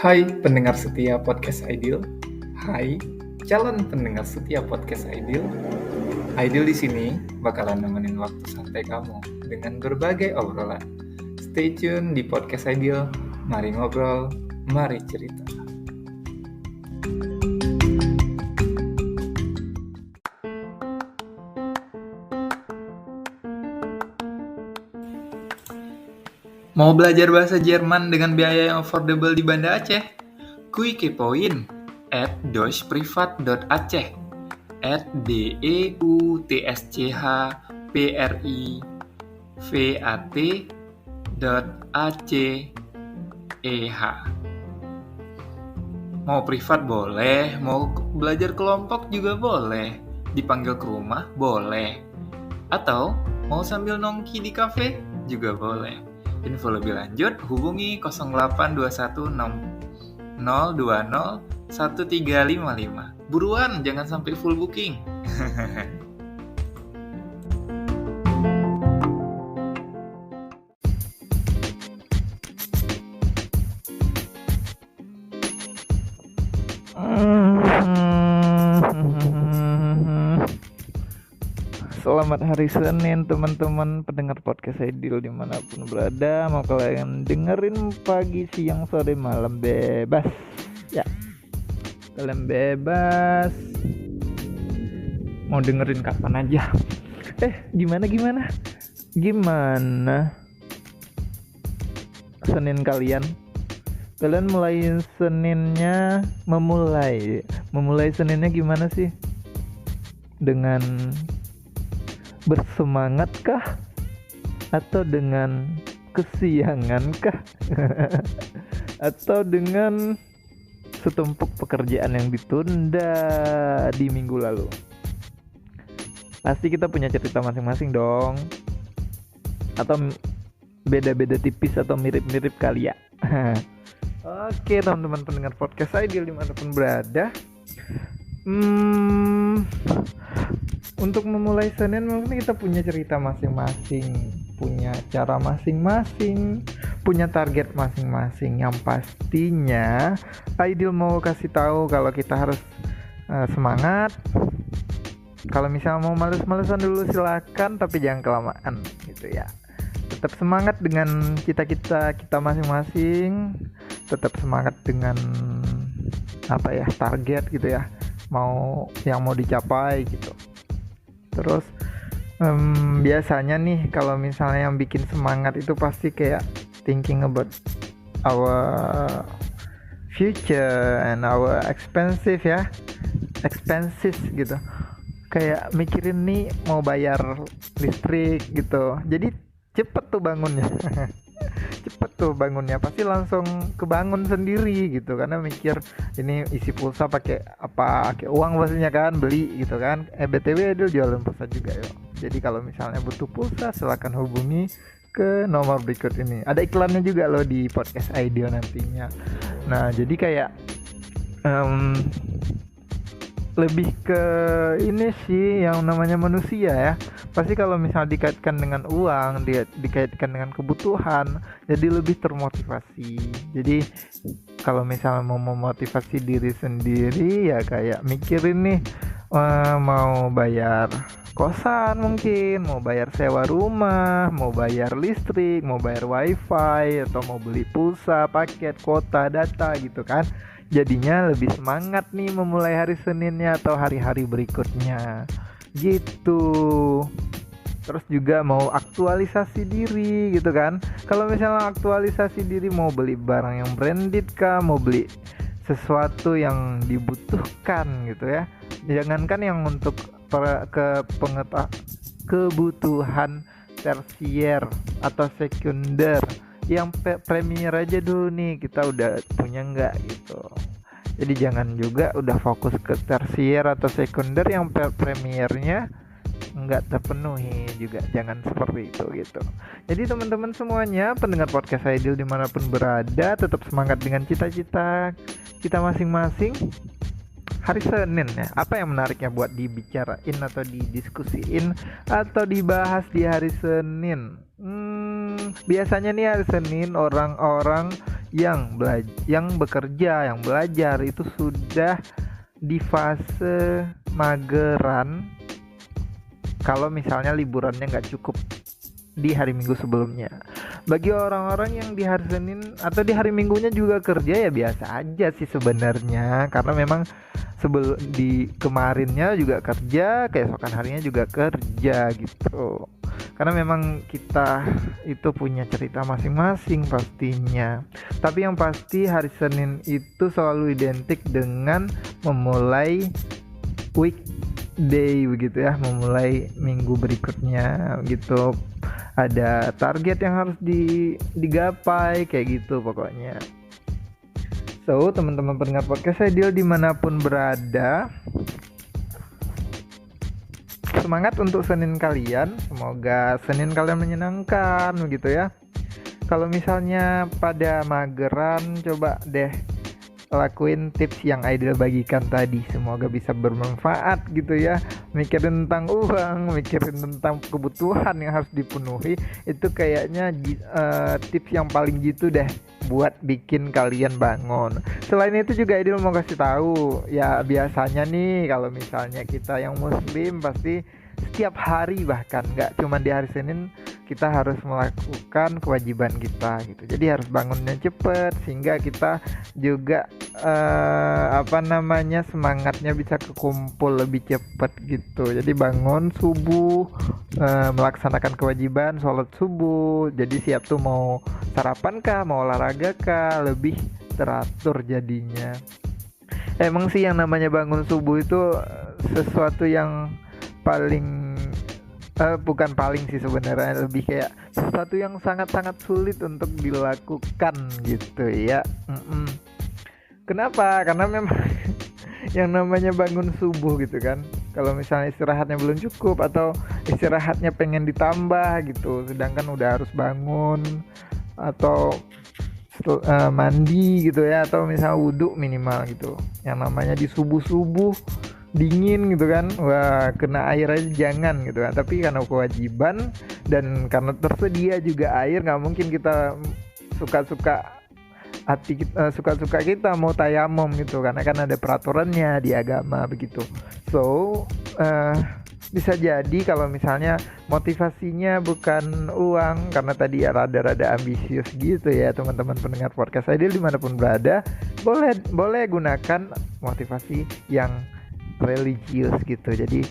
Hai pendengar setia podcast Ideal. Hai calon pendengar setia podcast Ideal. Ideal di sini bakalan nemenin waktu santai kamu dengan berbagai obrolan. Stay tune di podcast Ideal. Mari ngobrol, mari cerita. Mau belajar bahasa Jerman dengan biaya yang affordable di Banda Aceh? Kui kepoin @deutschprivat.aceh @DEUTSCHPRIVAT.ACEH. Mau privat boleh, mau belajar kelompok juga boleh, dipanggil ke rumah boleh, atau mau sambil nongki di kafe juga boleh. Info lebih lanjut hubungi 082160201355. Buruan, jangan sampai full booking. Selamat hari Senin teman-teman pendengar podcast Ideal dimanapun berada. Mau kalian dengerin pagi, siang, sore, malam bebas. Ya, kalian bebas. Mau dengerin kapan aja. Gimana? Senin kalian? Kalian mulai Seninnya memulai Seninnya gimana sih? Dengan bersemangat kah? Atau dengan kesiangan kah? Atau dengan setumpuk pekerjaan yang ditunda di minggu lalu? Pasti kita punya cerita masing-masing dong. Atau beda-beda tipis atau mirip-mirip kali ya. Oke teman-teman pendengar podcast Ideal dimanapun berada. Untuk memulai Senin mungkin kita punya cerita masing-masing, punya cara masing-masing, punya target masing-masing. Yang pastinya Ideal mau kasih tahu kalau kita harus semangat. Kalau misalnya mau males-malesan dulu silakan, tapi jangan kelamaan gitu ya. Tetap semangat dengan kita masing-masing, tetap semangat dengan target gitu ya, mau dicapai gitu. Terus biasanya nih kalau misalnya yang bikin semangat itu pasti kayak thinking about our future and our expenses gitu. Kayak mikirin nih mau bayar listrik gitu. Jadi cepet tuh bangunnya pasti langsung kebangun sendiri gitu, karena mikir ini isi pulsa pakai uang pastinya kan, beli gitu kan. BTW dia jualan pulsa juga yo. Jadi kalau misalnya butuh pulsa silakan hubungi ke nomor berikut ini. Ada iklannya juga loh di podcast Ideal nantinya. Nah jadi kayak lebih ke ini sih yang namanya manusia ya. Pasti kalau misalnya dikaitkan dengan uang, dikaitkan dengan kebutuhan, jadi lebih termotivasi. Jadi kalau misalnya mau memotivasi diri sendiri ya kayak mikirin nih, mau bayar kosan mungkin, mau bayar sewa rumah, mau bayar listrik, mau bayar wifi, atau mau beli pulsa, paket, kuota, data gitu kan. Jadinya lebih semangat nih memulai hari Seninnya atau hari-hari berikutnya gitu. Terus juga mau aktualisasi diri gitu kan. Kalau misalnya aktualisasi diri, mau beli barang yang branded kah, mau beli sesuatu yang dibutuhkan gitu ya. Jangankan yang untuk kebutuhan tersier atau sekunder, yang premier aja dulu nih kita udah punya nggak gitu. Jadi jangan juga udah fokus ke tersier atau sekunder yang premiernya nggak terpenuhi juga, jangan seperti itu gitu. Jadi teman-teman semuanya pendengar podcast Ideal dimanapun berada, tetap semangat dengan cita-cita kita masing-masing. Hari Senin ya, apa yang menariknya buat dibicarain atau didiskusiin atau dibahas di hari Senin? Biasanya nih hari Senin orang-orang yang bekerja, yang belajar itu sudah di fase mageran kalau misalnya liburannya nggak cukup di hari Minggu sebelumnya. Bagi orang-orang yang di hari Senin atau di hari Minggunya juga kerja ya biasa aja sih sebenarnya, karena memang sebelum di kemarinnya juga kerja, keesokan harinya juga kerja gitu. Karena memang kita itu punya cerita masing-masing pastinya. Tapi yang pasti hari Senin itu selalu identik dengan memulai weekday begitu ya, memulai minggu berikutnya gitu. Ada target yang harus digapai kayak gitu pokoknya. So, teman-teman pendengar podcast Ideal dimanapun berada, semangat untuk Senin kalian. Semoga Senin kalian menyenangkan begitu ya. Kalau misalnya pada mageran, coba deh lakuin tips yang Ideal bagikan tadi. Semoga bisa bermanfaat gitu ya. Mikirin tentang uang, mikirin tentang kebutuhan yang harus dipenuhi, itu kayaknya tips yang paling gitu deh buat bikin kalian bangun. Selain itu juga Ideal mau kasih tahu ya, biasanya nih kalau misalnya kita yang muslim pasti setiap hari, bahkan nggak cuma di hari Senin, kita harus melakukan kewajiban kita gitu. Jadi harus bangunnya cepet sehingga kita juga semangatnya bisa kekumpul lebih cepet gitu. Jadi bangun subuh, melaksanakan kewajiban sholat subuh. Jadi siap tuh mau sarapan kah, mau olahraga kah, lebih teratur jadinya. Emang sih yang namanya bangun subuh itu sesuatu yang bukan paling sih sebenarnya, lebih kayak sesuatu yang sangat-sangat sulit untuk dilakukan gitu ya. Kenapa? Karena memang yang namanya bangun subuh gitu kan, kalau misalnya istirahatnya belum cukup atau istirahatnya pengen ditambah gitu, sedangkan udah harus bangun atau mandi gitu ya, atau misalnya wudhu minimal gitu, yang namanya di subuh-subuh dingin gitu kan, wah kena air aja jangan gitu kan. Tapi karena kewajiban dan karena tersedia juga air, nggak mungkin kita suka-suka kita mau tayamum gitu, karena kan ada peraturannya di agama begitu. So bisa jadi kalau misalnya motivasinya bukan uang, karena tadi ya rada-rada ambisius gitu ya teman-teman pendengar podcast Ideal dimanapun berada, boleh gunakan motivasi yang religius gitu. Jadi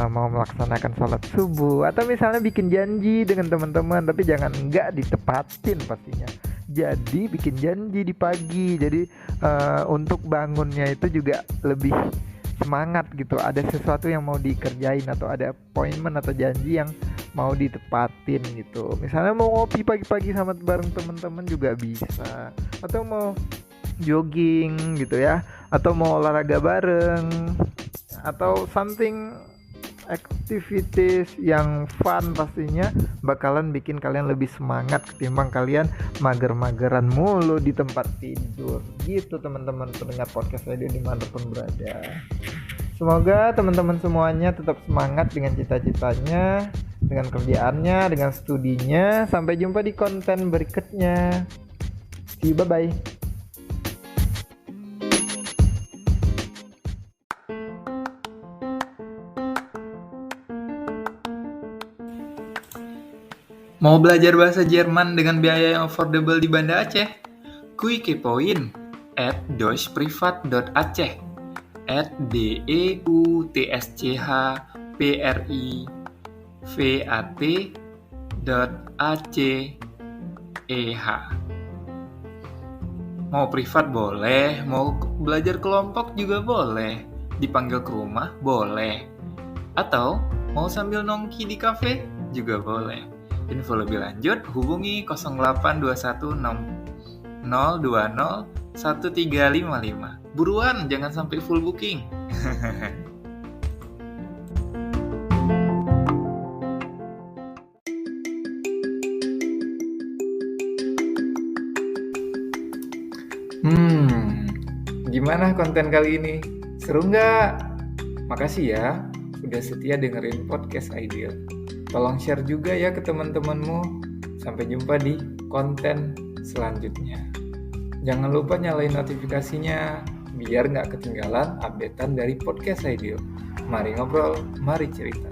mau melaksanakan sholat subuh atau misalnya bikin janji dengan teman-teman, tapi jangan nggak ditepatin pastinya. Jadi bikin janji di pagi, jadi untuk bangunnya itu juga lebih semangat gitu, ada sesuatu yang mau dikerjain atau ada appointment atau janji yang mau ditepatin gitu. Misalnya mau ngopi pagi-pagi sama bareng teman-teman juga bisa, atau mau jogging gitu ya, atau mau olahraga bareng, atau something activities yang fun, pastinya bakalan bikin kalian lebih semangat ketimbang kalian mager-mageran mulu di tempat tidur gitu teman-teman pendengar podcast radio dimanapun berada. Semoga teman-teman semuanya tetap semangat dengan cita-citanya, dengan kerjaannya, dengan studinya. Sampai jumpa di konten berikutnya. See you, bye-bye. Mau belajar bahasa Jerman dengan biaya yang affordable di Banda Aceh? Kui kepoin @deutschprivat.aceh @DEUTSCHPRIVAT.ACEH. Mau privat boleh, mau belajar kelompok juga boleh, dipanggil ke rumah boleh, atau mau sambil nongki di kafe juga boleh. Info lebih lanjut hubungi 082160201355. Buruan, jangan sampai full booking. Gimana konten kali ini? Seru nggak? Makasih ya udah setia dengerin podcast Ideal. Tolong share juga ya ke teman-temanmu. Sampai jumpa di konten selanjutnya. Jangan lupa nyalain notifikasinya biar nggak ketinggalan updatean dari Podcast Ideal. Mari ngobrol, mari cerita.